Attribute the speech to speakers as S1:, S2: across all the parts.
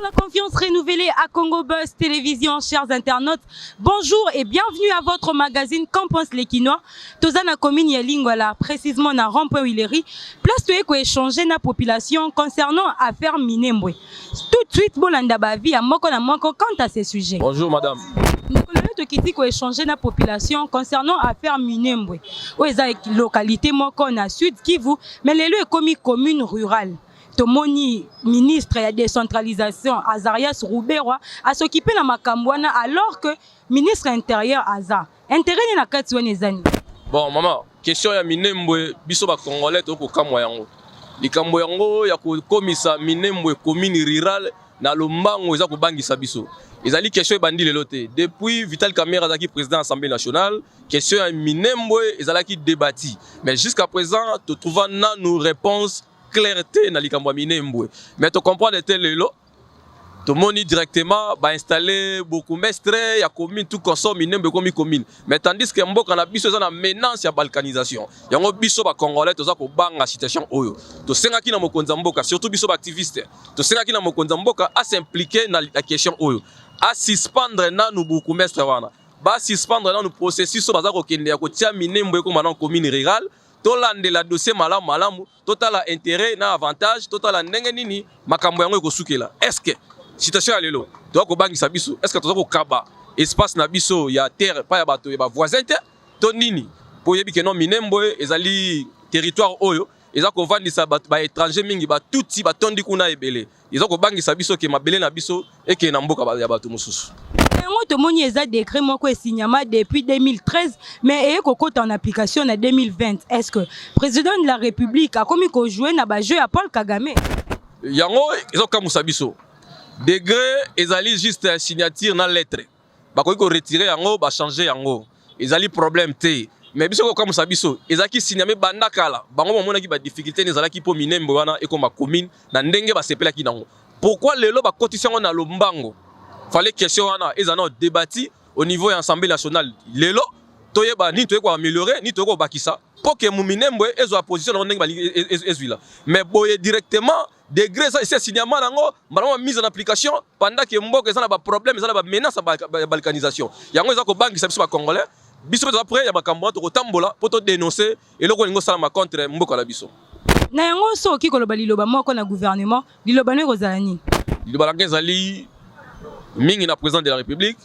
S1: la confiance renouvelée à Congo Buzz Télévision, chers internautes. Bonjour et bienvenue à votre magazine Qu'en pense les Quinois. Tozana commune ya Lingwala, précisément na rond-point Willery. Place to eko échanger na population concernant affaire Minembwe. Tout de suite, bolanda bavi à moko na moko quant à ces sujets.
S2: Bonjour madame.
S1: Nous allons échanger na population concernant affaire Minembwe. Où est la localité moko na Sud Kivu, mais les lieux comme commune rurale. Tomoni ministre de la décentralisation Azarias Rouberwa a s'occupé de Makambouana alors que ministre intérieur Aza. Intérêt na kati wana ezani.
S2: Bon maman, question ya Minembwe biso ba congolais to ko kamwa yango. Likambo yango ya ko komisa Minembwe commune rurale na lombango eza ko bangisa biso. Ezali question bandi lelo te. Depuis Vital Kamerhe azaki président de l'Assemblée nationale, question ya Minembwe ezalaki débattu. Mais jusqu'à présent, te trouvant na nos réponses clarté na likambo Minembwe. Mais tu comprends de tel lelo, tout le monde directement va installer beaucoup mestre ya commune tout consomme Minembwe comme commune. Mais tandis que mboka na biso za na menace ya balkanisation. Yango biso ba congolais toza ko banga situation oyo. To senga ki na mokonza mboka, surtout biso ba activiste. To senga ki na mokonza mboka a s'impliquer na la question oyo. A suspendre na nous beaucoup mestre wana. Ba suspendre na nous processus so baza ko kende ya ko tia Minembwe comme na commune rurale. Tolande la dossier malamu, total intérêt na avantage, total ndenge nini makambo yango ekosukela. Est-ce que situation ya lelo to ko bangisa biso, est-ce que toza ko kaba espace na biso ya terre pa ya bato ya ba voisin te to nini po yebi ke non Minembwe ezali territoire oyo eza ko vandisa ba étranger mingi ba tuti ba tondi kuna ebele. Eza ko bangisa biso ke mabele na biso eke na mboka ya bato mosusu.
S1: Tomoni eza décret moko signama depuis 2013 mais eko kota en application en 2020. Est-ce que président de la République a commis ko jouer na ba jeu à Paul Kagame?
S2: Yango ezo kamusa biso. Décret ezali juste signature na lettre. Ba ko retirer yango ba changer yango. Ezali problème te. Mais biso ko kamusa biso ezaki signamé bandakala. Bango momona ki ba difficulté ezalaki po Minembwe wana eko ma commune na ndenge ba sepelaki nango. Pourquoi lelo ba cotisation na lombango? Fallait question wana ezana débattu au niveau de l'Assemblée nationale. Lelo toyeba ni toyeko améliorer ni toyeko bakisa pour que Minembwe ezo opposition na ndenge bali ezwila. Mais boye directement degré ça c'est signalement nango malama mise en application pendant que mboka ezana ba problème ezana ba menace ba balkanisation. Yango ezako bangisa biso ba congolais biso to après ya makambo to kotambola pour to dénoncer et loko ngo sala ma contre mboka la biso.
S1: Na yango so ki koloba liloba moko na gouvernement liloba ne kozala nini?
S2: Liloba ngezali mingi na président de la République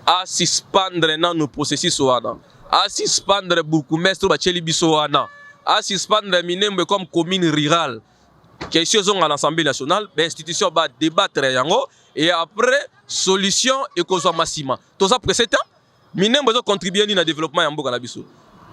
S2: a suspendre na nos processus wana a suspendre beaucoup mestre ba cheli biso wana a suspendre Minembwe comme commune rurale question zonga à l'Assemblée nationale ben institution ba débattre yango et après solution et cause massima tout ça précédent Minembwe zo contribuer ni na développement ya mboka na biso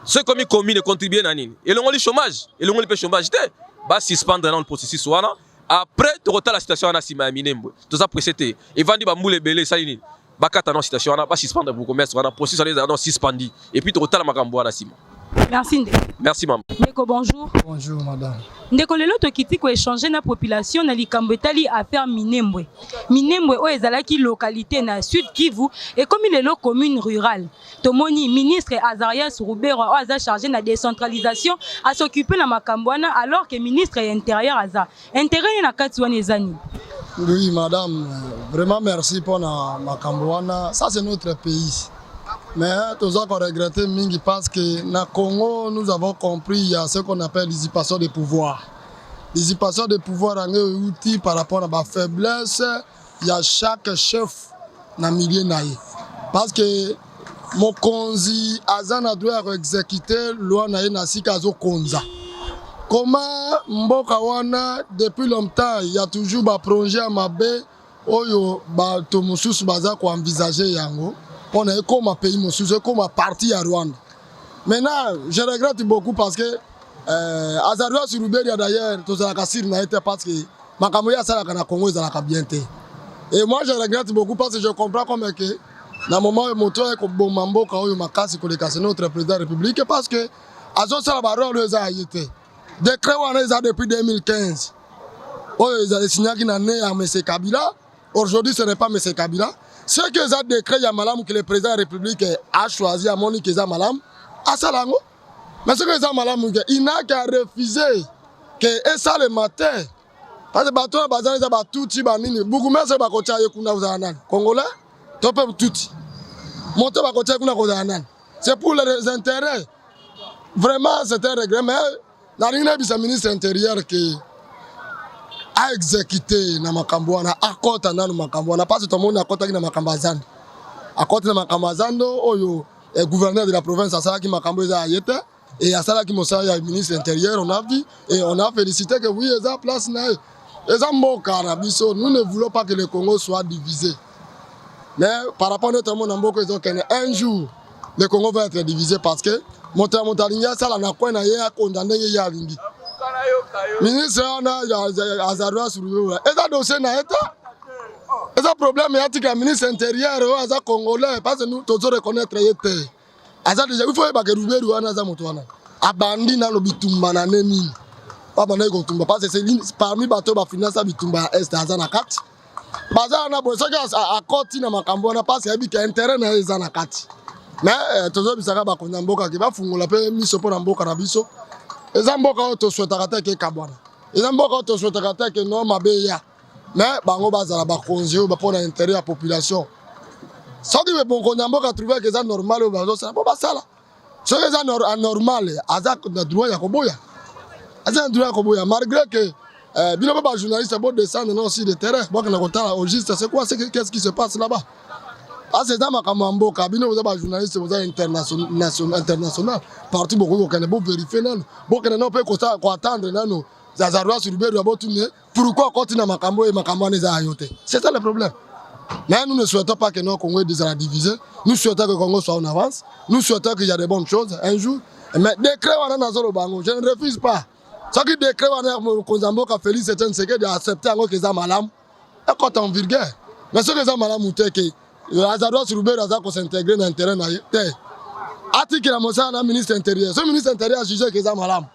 S2: ce comme commune contribuer na nini et le chômage et le pe chômage te ba suspendre na le processus wana. Après, tu retrouves la situation en Assima Minembwe. Tout ça précédé. Et Vandi Bamoule Belé, ça y est. Bakata non situation, on a pas suspendre pour commerce, on a processus on a suspendu. Et puis tu retrouves la Makambo à Assima.
S1: Merci Ndeko.
S2: Merci maman.
S1: Ndeko bonjour.
S3: Bonjour madame.
S1: Ndeko lelo to kiti ko échanger na population na likambo etali affaire Minembwe. Minembwe o ezalaki localité na Sud Kivu et comme lelo commune rurale. Tomoni ministre Azarias Rouberwa aza chargé na décentralisation à s'occuper na makambwana alors que ministre intérieur aza. Intérêt na kati wana ezani.
S3: Oui madame, vraiment merci pour na makambwana. Ça c'est notre pays. Mais tous qu'on regrette mingi parce que na Congo nous avons compris il y a ce qu'on appelle l'usurpation de pouvoir. L'usurpation de pouvoir est un outil par rapport à ma faiblesse. Il y a chaque chef na milieu naïe. Parce que mon konzi azana doit exécuter loi naïe na sikazo konza. Comment mboka wana depuis longtemps il y a toujours ba projet à mabe oyo ba to mususu baza ko envisager yango. On est comme un pays, comme un parti à Rwanda. Maintenant, je regrette beaucoup parce que Azarias Rouberwa d'ailleurs, tout ça n'a été parce que Makamoya Salakana Congo est à bien. Et moi, je regrette beaucoup parce que je comprends comme que dans le moment où moto est comme Bomambo, quand il m'a cassé notre président de la République, parce que Azo Salabaro les a été. Décret on les a depuis 2015. Oh, ils ont signé qu'il n'a né à M. Kabila. Aujourd'hui, ce n'est pas M. Kabila. Ce que ça décret Yamalam que le président de la République a choisi à Monique Malam, à Salango. Mais ce que ça Malam, il n'a qu'à refuser que ça le matin, Parce que bateau bazan eza ba tuti ba nini. Bourgmestre ba kocha yekuna kozala nani. Congolais, to peuple tuti. Monter ba kocha kuna kozala nani. C'est pour les intérêts. Vraiment, c'est un regret, mais la ligne du ministre intérieur qui a exécuté na makambouana, à côté na makambouana, parce que tout le monde a côté na makambazan. À côté na makambazando, oyo gouverneur de la province a ça qui makambouza ayete et à ça qui mossa ya ministre intérieur on a vu et on a félicité que oui, ils ont place na ils ont bon carabiso. Nous ne voulons pas que le Congo soit divisé. Mais par rapport à notre monde en Boko, ils ont un jour le Congo va être divisé parce que Montalinga ça la quoi na ya condamné ya vingi. Ministre on a Azarwa sur le. Et ça dossier na eta. Et ça problème est que le ministre intérieur aza congolais parce que nous tous reconnaître yete. Aza déjà il faut pas que Ruberu ana za motwana. Abandi na lo bitumba na neni. Papa na ko tumba parce que c'est parmi bateau ba finance bitumba est aza na kati. Baza na bo soka a koti na makambo na parce que intérêt na eza na kati. Mais toujours bisaka ba konya mboka ki ba fungola pe miso po na mboka na biso. Eza mboka to souhaitaka te ke kabwana. Eza mboka to souhaitaka te ke no mabeya. Mais bango bazala ba konzio ba pour l'intérêt la population. Soki be bon konya mboka trouver que ça normal ou bazo ça ba sala. Soki ça anormal aza na droit ya koboya. Aza droit ya koboya malgré que bino ba journaliste bon descendre non aussi de terrain. Bon na kotala au juste c'est quoi qu'est-ce qui se passe là-bas? Ah, c'est dans ma camambo, cabine, vous avez journaliste, vous avez international. Parti beaucoup, vous avez beau vérifier, vous avez pas quoi attendre, non. Zazarwa sur le bureau, vous avez pourquoi continuer ma cambo et ma cambo n'est pas ayoté. C'est ça le problème. Mais nous ne souhaitons pas que nos Congolais soient divisés. Nous souhaitons que le Congo soit en avance. Nous souhaitons qu'il y ait des bonnes choses un jour. Mais décret, on a dans Bango. Je ne refuse pas. Ce qui décret, on a Konzambo qui a fait certains secrets d'accepter que ça malam. Et quand on vulgaire. Mais ce que ça malam ou que Azadwa Surubé Raza ko s'intégrer dans le terrain na té. Ati kila mosa na ministre intérieur. Ce ministre intérieur a jugé que ça malam.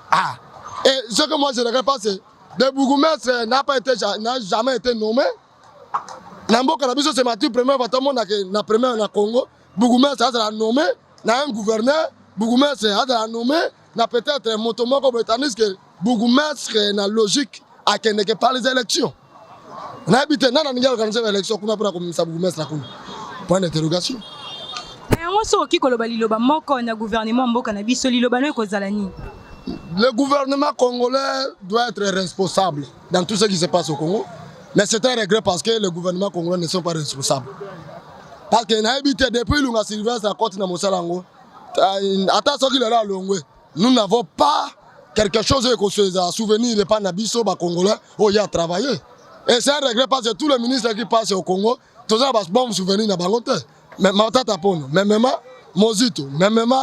S3: Ah. Et ce que moi je regrette pas c'est le bourgmestre n'a jamais été nommé. Nambo Karabiso c'est ma toute première fois tout le monde na premier na Congo. Bourgmestre a nommé, na un gouverneur, bourgmestre a nommé, na peut-être motomoko britannique que bourgmestre na logique à qu'il n'est pas les élections. On a habité dans l'élection qu'on a pour la bourgmestre. Point d'interrogation. Le gouvernement congolais doit être responsable dans tout ce qui se passe au Congo. Mais c'est un regret parce que le gouvernement congolais ne sont pas responsables. Parce qu'on a habité depuis l'Unga Sylvestre à côté de Moussalango. Attends, nous n'avons pas quelque chose à souvenir de pas Nabiso, Congolais, où il a travaillé. Et c'est un regret parce que tous les ministres qui passent au Congo, tous les bons souvenirs dans Bangote. Mais Matata Pono, même Mozito, même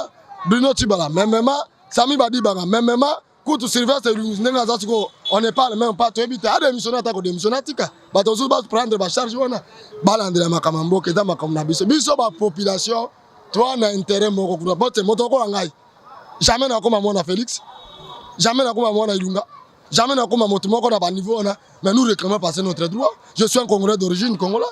S3: Bruno Tibala, même Sami Badibanga, même Koutou Sylvestre, on n'est pas le même pas. Tu habites à des missionnaires, tu as des missionnaires, tu vas prendre la charge. Balande la Makamambo, qui est dans Makamnabiso. Biso, la population, toi, on a intérêt, jamais n'a comme à Félix, jamais n'a comme à Ilunga. Jamais n'a comme à niveau, mais nous réclamons passer notre droit. Je suis un Congolais d'origine congolais.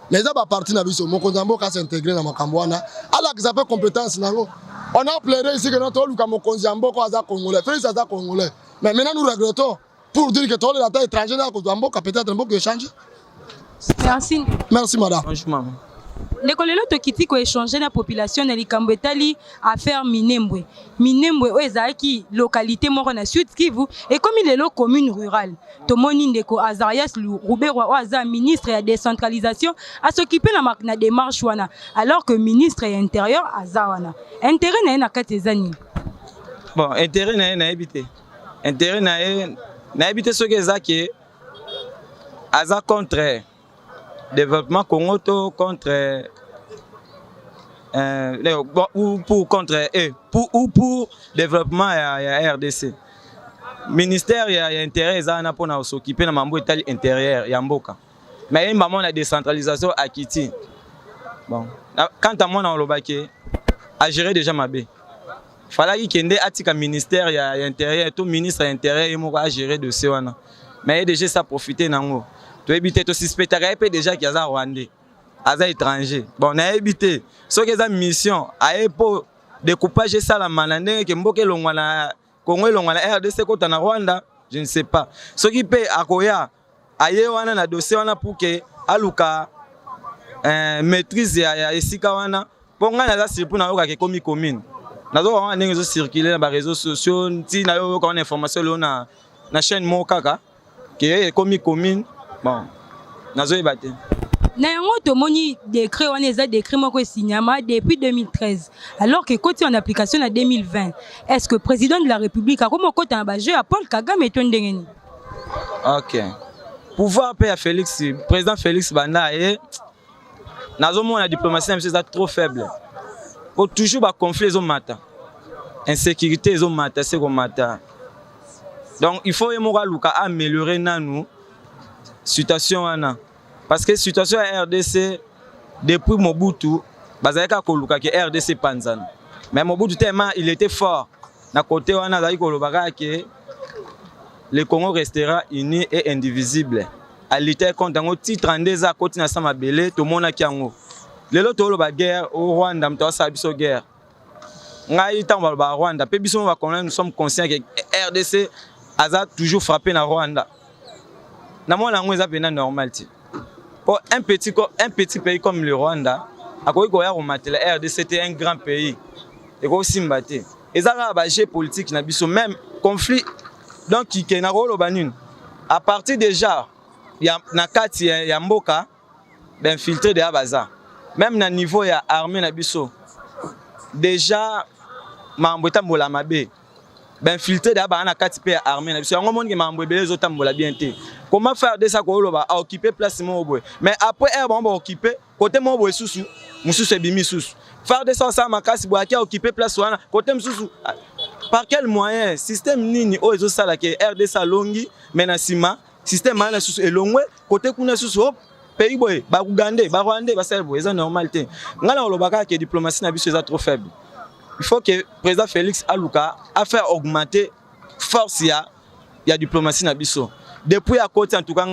S3: Les gens partis dans le Mokonzambo qui s'intégrer dans Makambouana. Alors qu'ils avaient compétence. On a pleuré ici que notre Mokonzambo est congolais. Félix est congolais. Mais maintenant nous regrettons pour dire que tous les États étrangers dans Mokonzambo peut-être un peu changé.
S1: Merci.
S3: Merci madame.
S2: Franchement.
S1: Les collègues qui ont échangé la population de l'Ikambetali à faire Minembwe. Minembwe, qui localité Morona Sud Kivu, et comme il est la commune rurale. Tomoni Ndeko Azarias Roubero Oaza, ministre de la décentralisation, a s'occupé de la démarche, alors que ministre de l'Intérieur, Azawana. Intérêt n'a pas été zani.
S4: Bon, intérêt n'a habité. Intérêt n'a habité ce que est Aza contre. Développement Congo contre pour développement à RDC. Ministère il y a intérêt pour s'occuper de mambo intérieur Yamboka. Mais il y a la décentralisation à Kiti. Bon, quand à moi on a géré déjà ma baie. Fallait qu'il y ait un ministère il y a intérieur tout ministre intérieur il a géré de ce wana. Mais déjà ça profiter nango. Tu habites tu suspectes déjà qu'il y a Rwandais, des étrangers. Bon, on a habité. Ce qui est une mission, pour découpage ça la manande que mboke longwana Congo longwana RDC côté na Rwanda, je ne sais pas. Ce qui peut akoya aye wana na dossier wana pour que aluka maîtrise ya esika wana pour nga naza surpris na yoka ke komi commune. Nazo wana ndenge zo circuler na ba réseaux sociaux ti na yo ko na information lo na chaîne mo kaka ke komi commune. Bon. Nazo ebate.
S1: Na yango tomoni décret wana eza décret moko esignama depuis 2013 alors que koti en application en 2020. Est-ce que président de la République a comme koti na ba jeu à Paul Kagame to ndengeni?
S4: OK. Pouvoir payer à Félix, président Félix Banda et nazo la diplomatie est trop faible. Pour toujours ba conflit au matin. Insécurité au matin, c'est comme matin. Donc il faut améliorer nous situation wana. Parce que la situation à RDC, depuis Mobutu, bazalaka koluka ke RDC panzana. Mais Mobutu tellement il était fort. Na côté wana zali kolobaka ke le Congo restera uni et indivisible. À lutter contre un titre 32 ans côté na sama belé to mona kiango. Lelo to loba guerre au Rwanda mto sa biso guerre. Ngai tamba ba Rwanda pe biso va connaître nous sommes conscients que RDC a toujours frappé na Rwanda. Na mona ngo eza pena normal ti. Pour un petit pays comme le Rwanda, à quoi la RDC c'était un grand pays. Et aussi mbaté. Et ça a bagé politique na biso même conflit donc qui na rolo banune. À partir déjà il y a na kati ya mboka d'infiltrer de baza. Même na niveau ya armée na biso. Déjà mambota mbola mabe. Ben filtré d'abord na kati pe armée na biso. Yango monde ke mambo belé zo tambola bien té. Comment faire de ça ko loba a occuper place mo boy. Mais après on va occuper côté mo boy susu, mususu ebimi susu. Faire de ça makasi boy qui a occupé place wana côté mususu. Par quel moyen système nini o ezo sala ke RDC longi menasima système mana susu elongwe côté kuna susu pays boy ba Uganda ba Rwanda ba sel boy c'est normal té. Ngala lobaka ke diplomatie na biso est trop faible. Il faut que le président Félix Aluka a fait augmenter force ya diplomatie na biso. Depuis à côté en tout cas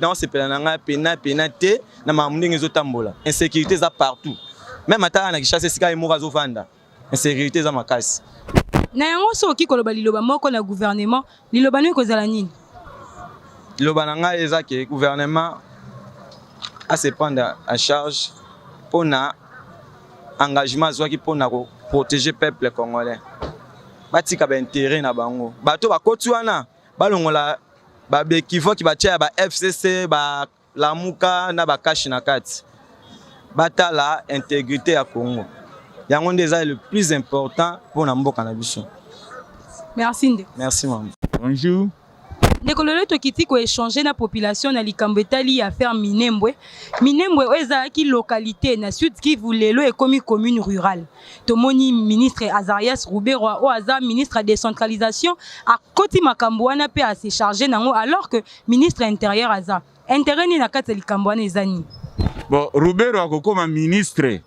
S4: dans ces pénalité na mamundingi zotambola. Insécurité za partout. Même ata na kishase sika imora zo vanda. Insécurité za makasi.
S1: Na yango soki koloba liloba moko na gouvernement, liloba no kozala nini?
S4: Liloba nanga eza ke gouvernement a se prendre en charge pour na engagement zwaki pour na protéger peuple congolais. Batika ba intérêt na bango. Bato ba kotuana balongola ba bekivo ki batia ba FCC ba Lamuka na ba cash na kati. Batala intégrité ya Congo. Yango ndeza le plus important pour na mboka na biso.
S1: Merci Nde.
S4: Merci maman.
S5: Bonjour.
S1: Nekololo tokiti ko échanger na population na likambo etali affaire Minembwe. Minembwe ezaki localité na Sud Kivu lelo ekomi commune rurale. Tomoni ministre Azarias Ruberwa o aza ministre de décentralisation a koti makambo wana pe a se charger nango alors que ministre intérieur aza. Intérêt ni na kati likambo wana ezani.
S5: Bon, Ruberwa kokoma ministre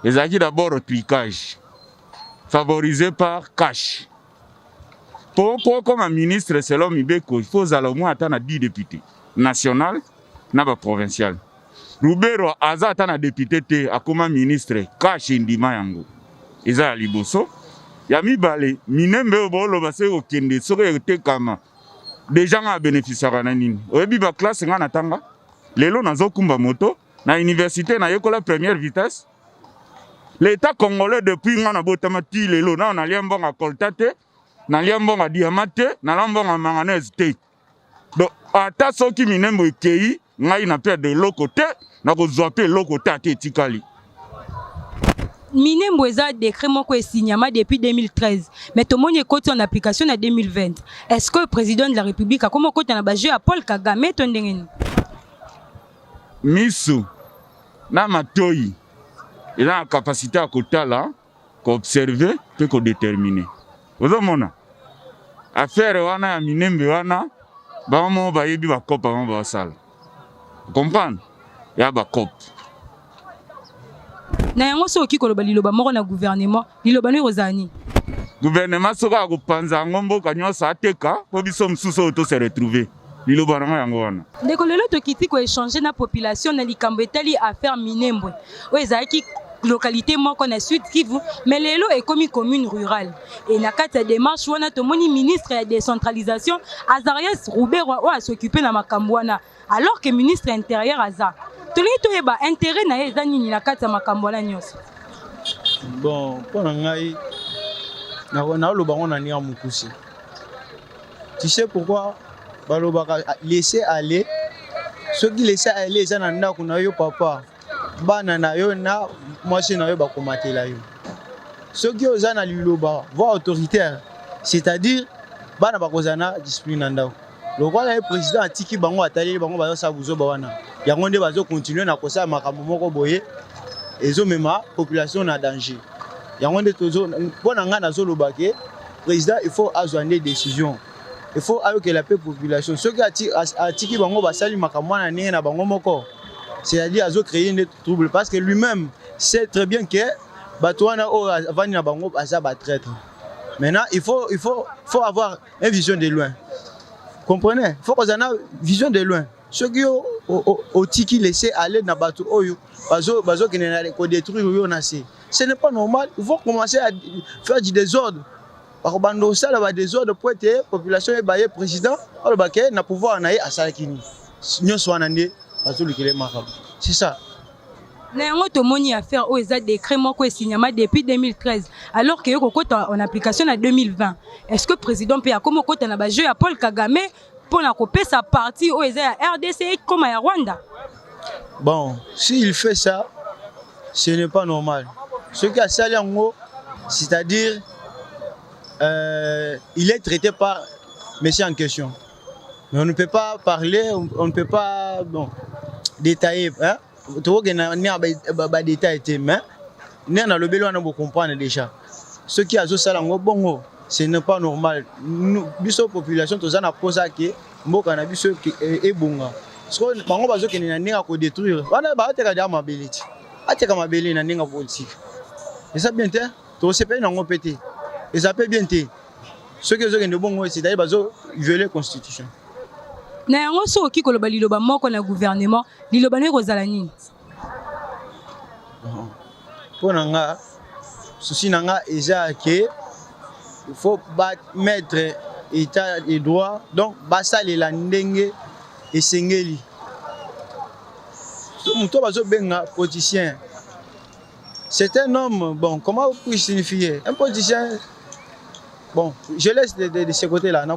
S5: ezaki d'abord au tricage favorisé par cash. Pour comme ministre, selon Mibeko, il faut au moins attendre 10 députés national et provincial. Rubero aza attendre député te comme ministre cash indima yango. Eza liboso. Ya mibale minembe obolo base okende soke te kama. Déjà nga bénéficiaire na nini. Oyebi ba classe nga natanga. Lelo nazokumba moto na université na yekola première vitesse. L'État congolais depuis nga na botamati lelo na on a liambonga koltate. Na liambonga diamate na lambonga manganese te. Donc ata soki minembo ekei ngai na perdre de l'autre côté na kozwa pe l'autre côté ate tikali.
S1: Minembwe eza décret moko esignama depuis 2013 mais tomoni ekoti en application en 2020. Est-ce que le président de la République a comme koti na ba jeu à Paul Kagame to ndengeni?
S5: Misu na matoi il a la capacité à kotala ko observer pe ko déterminer. Ozomona affaire wana ya Minembe wana bamo bayebi ba kopa bamo ba sala. Comprendre? Ya ba kop.
S1: Na yango soki koloba liloba moko na gouvernement, liloba no rozani.
S5: Gouvernement soka ko panza ngombo kanyosa ateka po biso msuso to se retrouver. Liloba na yango wana.
S1: Ndeko lelo tokiti ko échanger na population na likambo etali affaire Minembwe. O ezaki localité moko na Sud Kivu mais lelo ekomi commune rurale et na kati ya démarche wana tomoni ministre ya décentralisation Azarias Ruberwa oyo s'occuper na makambo wana alors que ministre intérieur aza tolingi toyeba intérêt na ye eza nini na kati ya makambo wana nyonso.
S6: Bon mpona ngai naoloba ngo na nia mokusi. Tu sais pourquoi balobaka laisser aller ceux qui laisser aller eza na ndako na yo papa bana na yo na mwasi na yo bakomatela yo ceux qui oza na liloba voix autoritaire c'est-à-dire bana bakozana discipline na ndako lokola ye président atiki bango ataleli bango bazosala buzoba wana yango nde bazokontinue na kosala makambo moko boye ezomema population na danger yango nde mpona ngai nazoloba ke président il faut azwa nde décision il faut ayokela pe population soki atiki bango basali makambo wana ndenge na bango moko c'est-à-dire azo créer des troubles parce que lui-même sait très bien que bato wana oyo avandi na bango aza batraître. Maintenant il faut avoir une vision de loin. Comprenez? Il faut qu'on ait une vision de loin. Ceux qui ont tiki laissé aller dans bateau oyo bazo qui n'a pas détruire yo nasi. Ce n'est pas normal. Il faut commencer à faire du désordre. Par bando ça là désordre pour être population et bailler président alors baké na pouvoir na à salakini. Nyonso wanande bazo likele makabo. C'est ça.
S1: Na yango tomoni affaire oyo eza décret moko esignama depuis 2013 alors que yoko kota en application en 2020. Est-ce que président peut comme kota na ba jeu ya Paul Kagame pour na couper sa partie oyo eza ya RDC comme ya Rwanda?
S6: Bon, s'il fait ça, ce n'est pas normal. Ce qui a sali yango, c'est-à-dire il est traité par monsieur en question. Mais on ne peut pas parler, on ne peut pas détailler. Hein? Tu vois qu'il y a des détails, mais nous avons le besoin de comprendre déjà. Ce qui a fait ça, ce n'est pas normal. Nous, la population, nous avons posé que nous avons est bon. Parce que nous avons besoin de détruire. On a besoin de ma belite. On a besoin de politique. Et ça bien sûr, tu sais pas nous péter. Et ça peut bien sûr. Ce qui est bon, c'est d'ailleurs violer la constitution.
S1: Na yango soki koloba liloba moko na gouvernement liloba ne kozala nini?
S6: Pona nga souci nanga eza ke il faut mettre état de droit donc basalela ndenge esengeli. Muto bazo benga politicien. C'est un homme bon, comment puis signifier un politicien. Bon, je laisse de ce côté-là. Il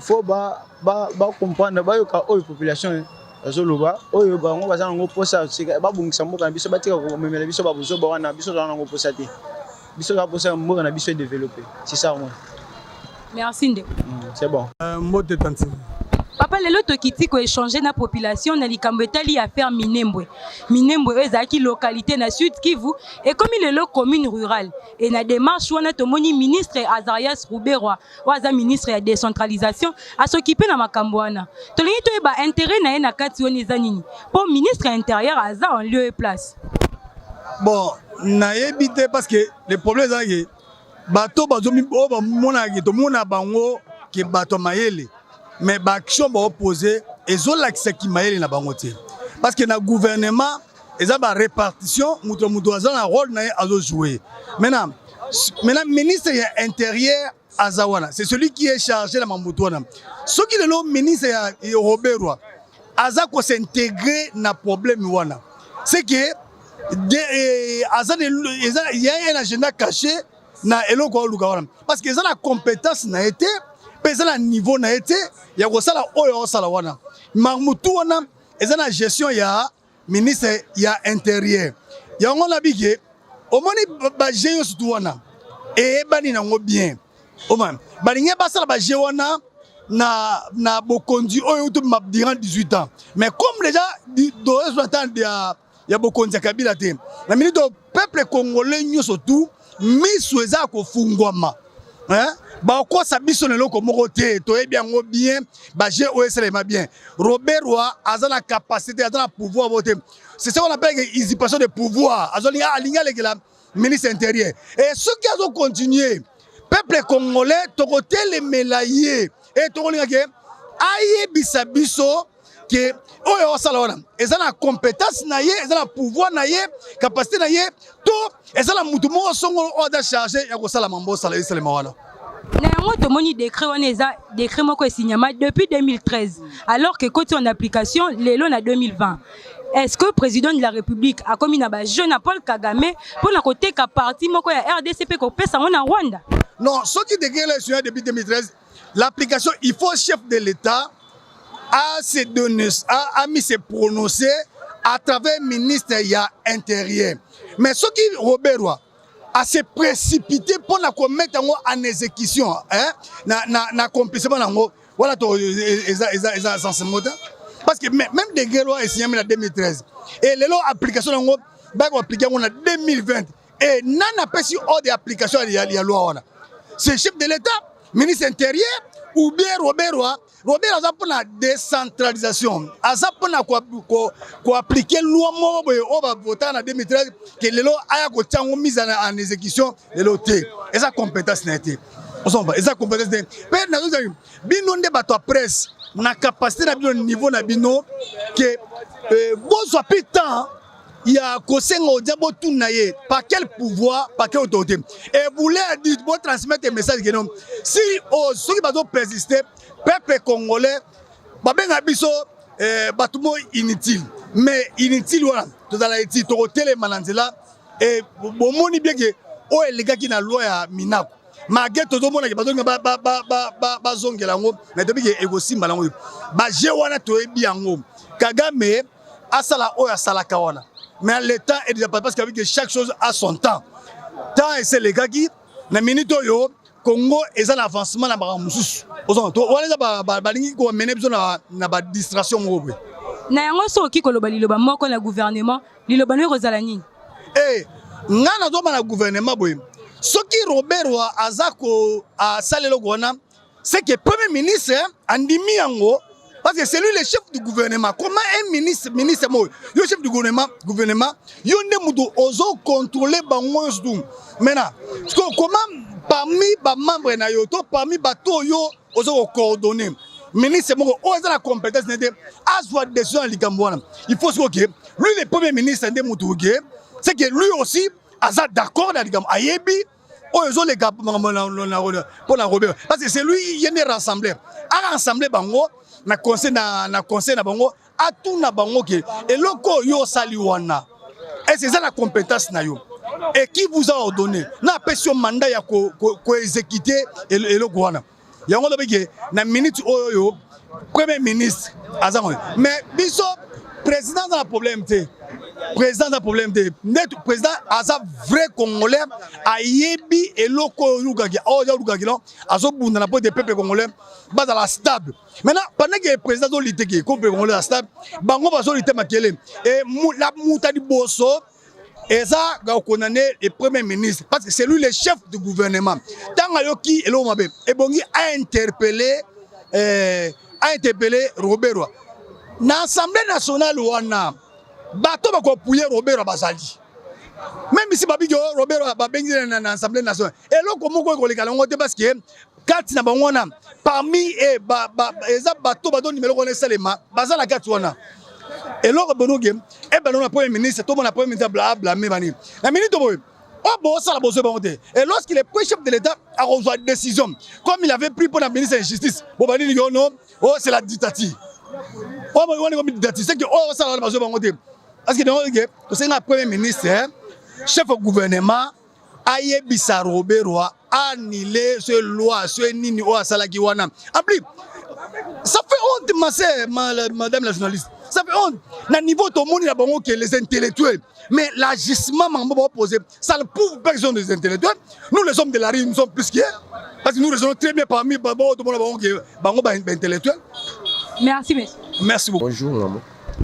S6: faut comprendre que la population c'est ça.
S1: Merci.
S6: C'est bon.
S1: Papa lelo tokiti ko échanger na population na likambo etali affaire Minembwe. Minembwe ezaki localité na Sud Kivu et comme lelo commune rurale et na démarche wana tomoni ministre Azarias Ruberwa waza ministre ya décentralisation a s'occuper na makambo wana. Tolingi toyeba intérêt na ye na kati woni za nini. Pour ministre intérieur aza en lieu et place.
S7: Bon, na yebite parce que le problème est que bato bazomi ba mona ke to mona bango ke bato mayele. Mais l'action va opposer et l'accès qui m'a na bangote parce que na gouvernement et ça la répartition muto a un rôle à jouer. Maintenant ministre intérieur Azawana c'est celui qui est chargé de Mamboutouana. Ce qui est le ministre Roberwa Aza ko s'intégrer na problème wana. C'est que il y a un agenda caché na eloko lukawana parce que ça la compétence n'a été à niveau na été ya kosala oyo osala wana mamutu wana eza na gestion ya ministre ya intérieur yango na bige omoni ba géo surtout wana et bani nango bien oman balinge basala ba géo wana na bokondi oyo to durant 18 ans mais comme déjà do attendre ya bokondi Kabila te na minute peuple congolais nyo surtout misweza ko fungwama hein ba ko sabiso ne loko moko te to e bien ba je OSL ma bien Roberwa a la capacité a la pouvoir voter c'est ce qu'on appelle usurpation de pouvoir azoli alinga la ministre intérieur et ceux qui ont continué peuple congolais to côté les mélaillés et to linga ke aye bisabiso que oyo osala wana eza na compétence na ye eza na pouvoir na ye capacité na ye to eza na mutu moko songolo oyo aza chargé ya kosala mambo osala esalema wana.
S1: Na yango tomoni décret wana eza décret moko esignama depuis 2013 alors que côté en application lelo na 2020. Est-ce que le président de la République a commis na ba jeune Paul Kagame pour na côté ka parti moko ya RDCP ko pesa na Rwanda?
S7: Non, ce qui décret là sur depuis 2013, l'application il faut chef de l'État a se donner a mis se prononcer à travers ministre ya intérieur. Mais ce qui Robert Roy a se précipité pour la mettre en exécution hein na accomplissement nango voilà to eza sensiblement parce que même des guerres est signé en 2013 et les application nango ba ko appliquer en 2020 et nana pesi ordre d'application ya loi wana c'est chef de l'État ministre intérieur ou bien Robert aza pour la décentralisation aza pour na ko appliquer loi moko boye o ba voter en 2013 que lelo aya ko tiango mise en exécution lelo té et sa compétence n'a été et sa compétence de pe na zo bino nde bato presse na capacité na bino niveau na bino que bon soit plus temps il y a kosenga odiabo tunaye par quel pouvoir par quelle autorité et voulez dire bon transmettre un message que non si ceux qui bazo persister peuple congolais babenga biso batumo inutile mais inutile voilà to za la iti to tele mananzela et bomoni bien que o elega ki na loi ya minako malgré to mona ke bazonga ba zongela ngo mais depuis que egosimba lango ba je wana to ebi yango Kagame asala o ya sala kawana. Mais le temps est déjà parce que chaque chose a son temps. Temps et c'est les gars qui, na minute yo, Congo est un avancement na baramusus. Ozon, to wala ba balingi ko mener besoin na ba distraction mo.
S1: Na yango so ki koloba liloba moko na gouvernement, liloba no rozalani.
S7: Eh, ngana zo na gouvernement boy. Soki Robert wa azako a salelo gona, c'est que premier ministre andimi yango. Parce que c'est lui le chef du gouvernement. Comment un ministre le chef du gouvernement, il y ozo contrôler bango zdum. Maintenant, comment parmi les membres na yoto, parmi bato yo ozo coordonner. Ministre moko ozo la compétence n'était azwa décision à l'Ikambouana. Il faut que lui le premier ministre de Moutougué, c'est que lui aussi aza d'accord dans l'Ikambou. Ayebi ozo les gars pour la Robert. Parce que c'est lui il est rassemblé. A rassemblé bango na conseil na bango atuna bango ke eloko yo sali wana et c'est ça la compétence na yo et qui vous a ordonné na pession mandat ya ko exécuter eloko wana yango lobeke na minute oyo premier ministre azango mais biso président dans le problème té président dans le problème té net président aza vrai congolais ayebi eloko lukaki oya lukaki non azobunda na po de peuple congolais bas à la stable maintenant pendant que le président do liteke ko peuple congolais la stable bango bazo lité makele et la moutadi bosso eza ga condamner le premier ministre parce que c'est lui le chef du gouvernement tanga yoki elo mabe et bongi a interpellé Robert Roy na Assemblée nationale wana bato bako pouiller Robert Roy bazali même si babi Robert Roy babengi na Assemblée nationale et loko moko ko lekala ngote parce que kati na bangona parmi eza bato bado numéro ko salema bazala kati wana et loko bonoge e banona premier ministre to mona premier ministre bla mais bani la minute boy oh bon ça la bosse bonté et lorsqu'il est chef de l'État a reçu une décision comme il avait pris pour la ministre de la justice bon bani yo non oh c'est la dictature oh on est comme dictature c'est que oh ça la bosse bonté parce que donc c'est un premier ministre chef du gouvernement ayebisa Robert Roy annulé ce loi ce nini o asalaki wana en plus ça fait honte ma sœur madame la journaliste ça fait honte na niveau tout le monde a bon que les intellectuels mais l'agissement mambo posé ça ne prouve pas que sont des intellectuels nous les hommes de la rue nous sommes plus qu'eux parce que nous raisonnons très bien parmi tout le monde que bango ba intellectuel.
S1: Merci monsieur.
S7: Merci beaucoup.
S2: Bonjour maman.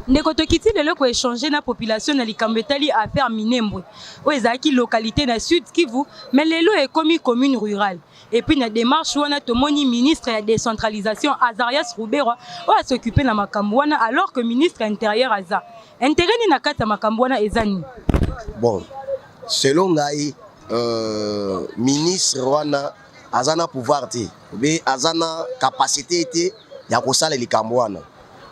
S1: Ndeko tokiti lelo ko échanger na population na likambetali affaire Minembwe o ezaki localité na Sud Kivu mais lelo est commis commune rurale et puis na démarche wana tomoni ministre ya décentralisation Azarias Rubero o a s'occuper na makambo wana alors que ministre intérieur aza intérêt ni na kata makambo wana ezani
S8: bon selon ngai ministre wana azana pouvoir te be azana capacité te ya kosala likambo wana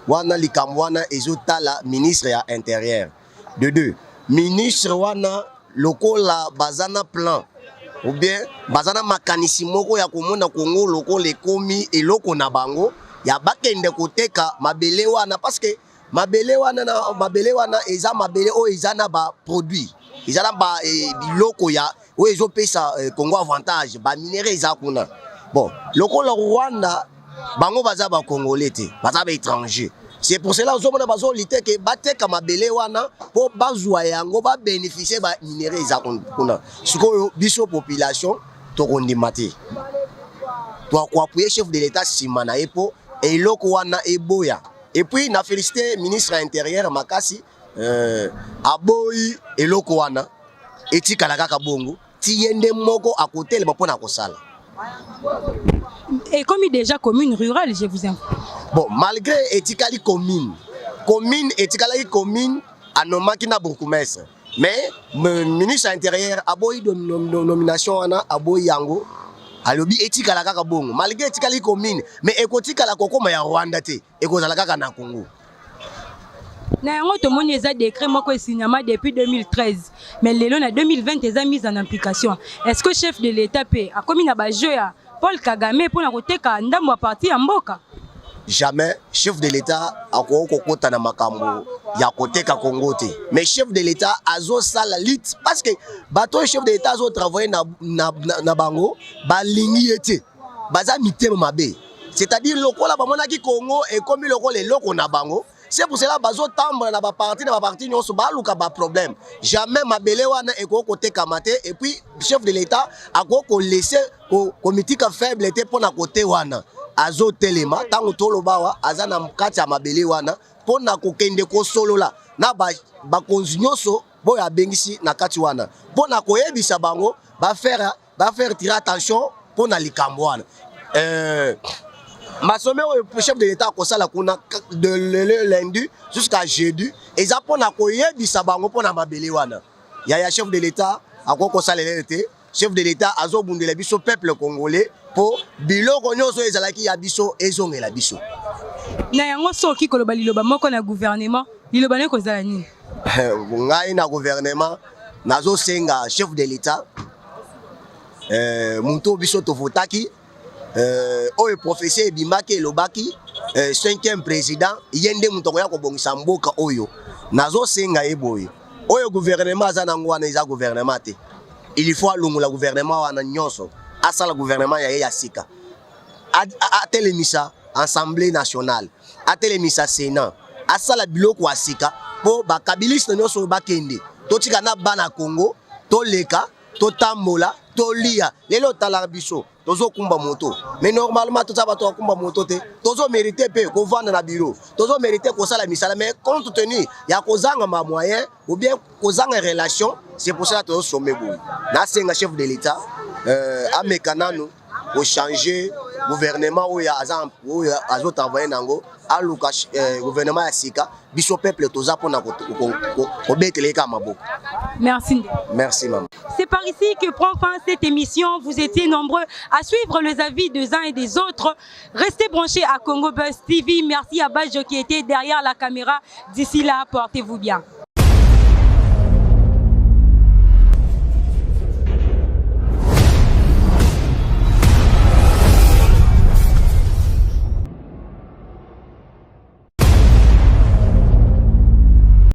S8: wana likambo wana ezotala ministre ya intérieur. De deux, ministre wana lokola bazana plan ou bien bazana makanisi moko ya komona Congo lokola ekomi eloko na bango ya bakende koteka mabele wana parce que mabele wana eza mabele o eza na ba produit eza na ba biloko ya o ezopesa Congo avantage ba minéraux eza kuna. Bon, lokola Rwanda bango baza ba congolais te baza ba étranger. C'est pour cela que bazo lité que bateka mabele wana po bazwa yango ba bénéficier ba minéraux eza kuna. Siko biso population to kondimate. To appuyer chef de l'état simana epo eloko wana eboya. Et puis na félicité ministre intérieur makasi aboyi eloko wana etika la kaka bongo tiyende moko à côté le pona kosala.
S1: Et comme déjà commune rurale, je vous informe.
S8: Bon, malgré etikali commune etikali commune anomaki na bourgmestre. Mais le ministre intérieur aboyi de nomination wana aboyi yango alobi etikala kaka bongo malgré etikali commune mais ekotikala kokoma ya Rwanda te ekozala kaka na Congo.
S1: Na yango tomoni eza décret moko esignama depuis 2013 mais lelo na 2020 eza mise en application. Est-ce que chef de l'état pe a commis na ba jeu ya Paul Kagame pour na koteka ndambo parti ya mboka?
S8: Jamais chef de l'état akoko kokota na makambo ya koteka Congo te. Mais chef de l'état azo sala lit parce que bato chef de l'état azo travailler na bango balingi ete baza mitema mabe. C'est-à-dire lokola bamona ki Congo et comme lokola loko na bango. C'est pour cela bazo tamba na ba parti nyonso ba luka ba problème. Jamais mabele wana eko koteka mate et puis chef de l'état akoko laisser comité faible était pour na côté wana. Azo telema tango tolo bawa azana mkati ya mabele wana pona kokende ko solola na ba konzinyoso boya bengisi na kati wana pona koyebisa bango ba faire tirer attention pona likambo wana masome au chef de l'état ko sala kuna de le lundi jusqu'à jeudi eza pona koyebisa bango pona mabele wana ya chef de l'état akoko sala l'été chef de l'état azo bundela biso peuple congolais pour biloko nyonso ezalaki ya biso ezongela biso.
S1: Na yango soki koloba liloba moko na gouvernement liloba ne kozala nini?
S8: Ngai na gouvernement nazo senga chef de l'état muto biso to votaki oyo professeur bimaki elobaki 5e président yende muto ya ko bongisa mboka oyo nazo senga eboye oyo gouvernement azana ngwana eza gouvernement te. Il faut alongo la gouvernement wana nyonso asala gouvernement ya sika atelemisa assemblée nationale atelemisa sénat asala biloko wa sika po bakabiliste nyonso bakende totika na bana Congo toleka totambola tolia lelo tala biso tozo kumba moto mais normalement tout ça ba to kumba moto te tozo mériter pe ko vendre na bureau tozo mériter ko sala misala mais compte tenu ya kozanga ma moyen ou bien kozanga relation c'est pour ça que tozo sommer boui na senga chef de l'état amekanano au changer gouvernement ou ya azo travailler nango aluka gouvernement ya sika biso peuple toza pona ko betele ka maboko.
S1: Merci.
S8: Merci maman.
S1: C'est par ici que prend fin cette émission. Vous étiez nombreux à suivre les avis des uns et des autres. Restez branchés à Congo Buzz TV. Merci à Bajo qui était derrière la caméra. D'ici là, portez-vous bien.